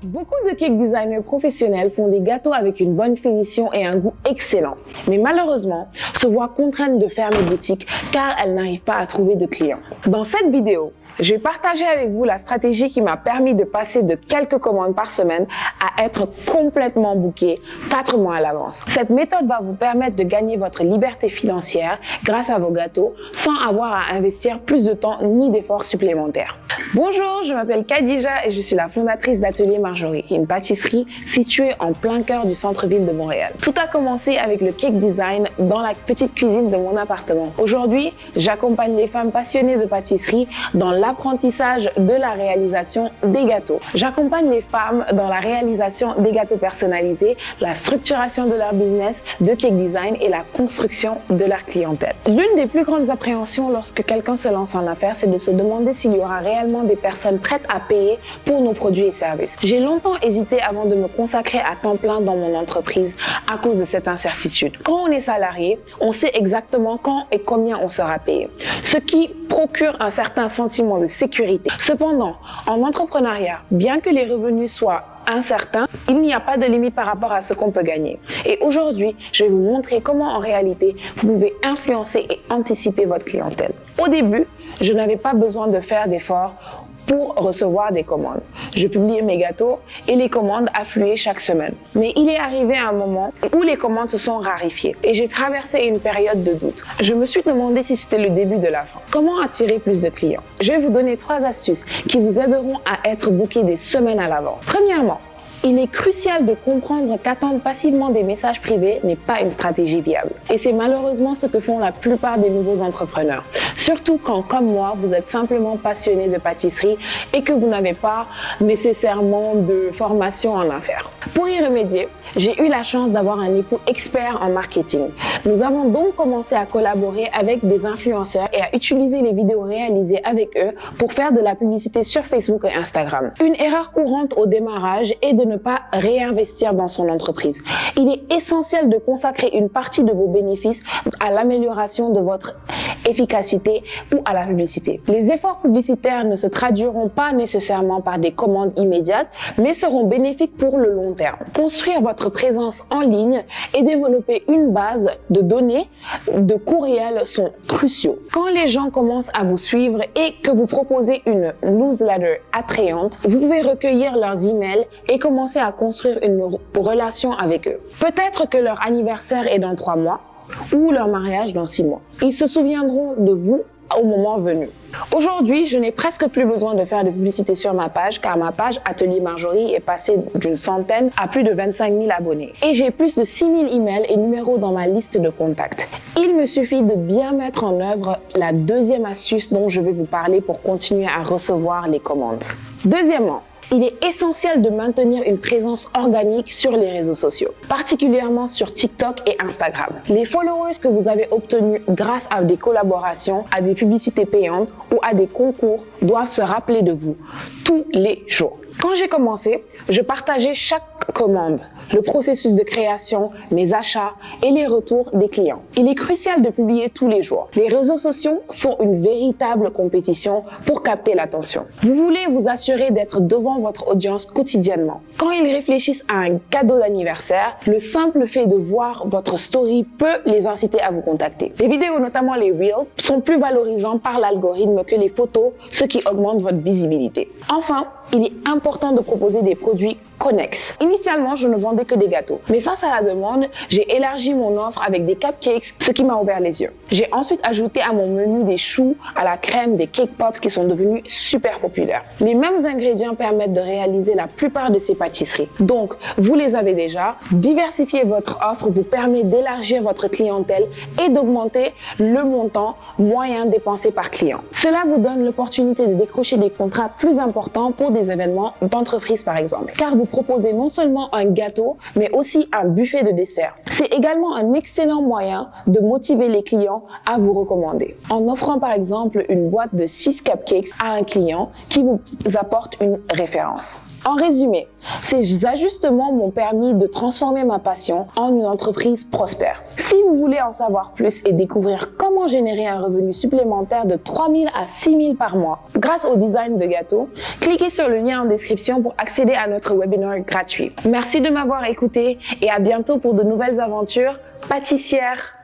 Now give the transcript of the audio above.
Beaucoup de cake designers professionnels font des gâteaux avec une bonne finition et un goût excellent, mais malheureusement se voient contraintes de fermer boutique car elles n'arrivent pas à trouver de clients. Dans cette vidéo, je vais partager avec vous la stratégie qui m'a permis de passer de quelques commandes par semaine à être complètement booké 4 mois à l'avance. Cette méthode va vous permettre de gagner votre liberté financière grâce à vos gâteaux sans avoir à investir plus de temps ni d'efforts supplémentaires. Bonjour, je m'appelle Khadija et je suis la fondatrice d'Atelier Marjorie, une pâtisserie située en plein cœur du centre-ville de Montréal. Tout a commencé avec le cake design dans la petite cuisine de mon appartement. Aujourd'hui, j'accompagne les femmes passionnées de pâtisserie dans l'apprentissage de la réalisation des gâteaux. J'accompagne les femmes dans la réalisation des gâteaux personnalisés, la structuration de leur business de cake design et la construction de leur clientèle. L'une des plus grandes appréhensions lorsque quelqu'un se lance en affaires, c'est de se demander s'il y aura réellement des personnes prêtes à payer pour nos produits et services. J'ai longtemps hésité avant de me consacrer à temps plein dans mon entreprise à cause de cette incertitude. Quand on est salarié, on sait exactement quand et combien on sera payé, ce qui procure un certain sentiment de sécurité. Cependant, en entrepreneuriat, bien que les revenus soient incertains, il n'y a pas de limite par rapport à ce qu'on peut gagner. Et aujourd'hui, je vais vous montrer comment en réalité, vous pouvez influencer et anticiper votre clientèle. Au début, je n'avais pas besoin de faire d'efforts pour recevoir des commandes. Je publiais mes gâteaux et les commandes affluaient chaque semaine. Mais il est arrivé un moment où les commandes se sont raréfiées et j'ai traversé une période de doute. Je me suis demandé si c'était le début de la fin. Comment attirer plus de clients? Je vais vous donner 3 astuces qui vous aideront à être bookés des semaines à l'avance. Premièrement, il est crucial de comprendre qu'attendre passivement des messages privés n'est pas une stratégie viable. Et c'est malheureusement ce que font la plupart des nouveaux entrepreneurs. Surtout quand, comme moi, vous êtes simplement passionné de pâtisserie et que vous n'avez pas nécessairement de formation en affaires. Pour y remédier, j'ai eu la chance d'avoir un époux expert en marketing. Nous avons donc commencé à collaborer avec des influenceurs et à utiliser les vidéos réalisées avec eux pour faire de la publicité sur Facebook et Instagram. Une erreur courante au démarrage est de ne pas réinvestir dans son entreprise. Il est essentiel de consacrer une partie de vos bénéfices à l'amélioration de votre efficacité ou à la publicité. Les efforts publicitaires ne se traduiront pas nécessairement par des commandes immédiates, mais seront bénéfiques pour le long terme. Construire votre présence en ligne et développer une base de données de courriels sont cruciaux. Quand les gens commencent à vous suivre et que vous proposez une newsletter attrayante, vous pouvez recueillir leurs emails et commencer à construire une relation avec eux. Peut-être que leur anniversaire est dans 3 mois ou leur mariage dans 6 mois. Ils se souviendront de vous au moment venu. Aujourd'hui, je n'ai presque plus besoin de faire de publicité sur ma page car ma page Atelier Marjorie est passée d'une centaine à plus de 25 000 abonnés. Et j'ai plus de 6 000 emails et numéros dans ma liste de contacts. Il me suffit de bien mettre en œuvre la deuxième astuce dont je vais vous parler pour continuer à recevoir les commandes. Deuxièmement, il est essentiel de maintenir une présence organique sur les réseaux sociaux, particulièrement sur TikTok et Instagram. Les followers que vous avez obtenus grâce à des collaborations, à des publicités payantes ou à des concours doivent se rappeler de vous tous les jours. Quand j'ai commencé, je partageais chaque commande, le processus de création, mes achats et les retours des clients. Il est crucial de publier tous les jours. Les réseaux sociaux sont une véritable compétition pour capter l'attention. Vous voulez vous assurer d'être devant votre audience quotidiennement. Quand ils réfléchissent à un cadeau d'anniversaire, le simple fait de voir votre story peut les inciter à vous contacter. Les vidéos, notamment les Reels, sont plus valorisants par l'algorithme que les photos, ce qui augmente votre visibilité. Enfin, il est important de proposer des produits connexes. Initialement, je ne vendais que des gâteaux. Mais face à la demande, j'ai élargi mon offre avec des cupcakes, ce qui m'a ouvert les yeux. J'ai ensuite ajouté à mon menu des choux à la crème, des cake pops qui sont devenus super populaires. Les mêmes ingrédients permettent de réaliser la plupart de ces pâtisseries. Donc, vous les avez déjà. Diversifier votre offre vous permet d'élargir votre clientèle et d'augmenter le montant moyen dépensé par client. Cela vous donne l'opportunité de décrocher des contrats plus importants pour des événements d'entreprise par exemple. Car vous proposez non seulement un gâteau, mais aussi un buffet de dessert. C'est également un excellent moyen de motiver les clients à vous recommander. En offrant par exemple une boîte de 6 cupcakes à un client qui vous apporte une référence. En résumé, Ces ajustements m'ont permis de transformer ma passion en une entreprise prospère. Si vous voulez en savoir plus et découvrir comment générer un revenu supplémentaire de 3 000 à 6 000 par mois grâce au design de gâteaux, cliquez sur le lien en description pour accéder à notre webinaire gratuit. Merci de m'avoir écouté et à bientôt pour de nouvelles aventures pâtissières.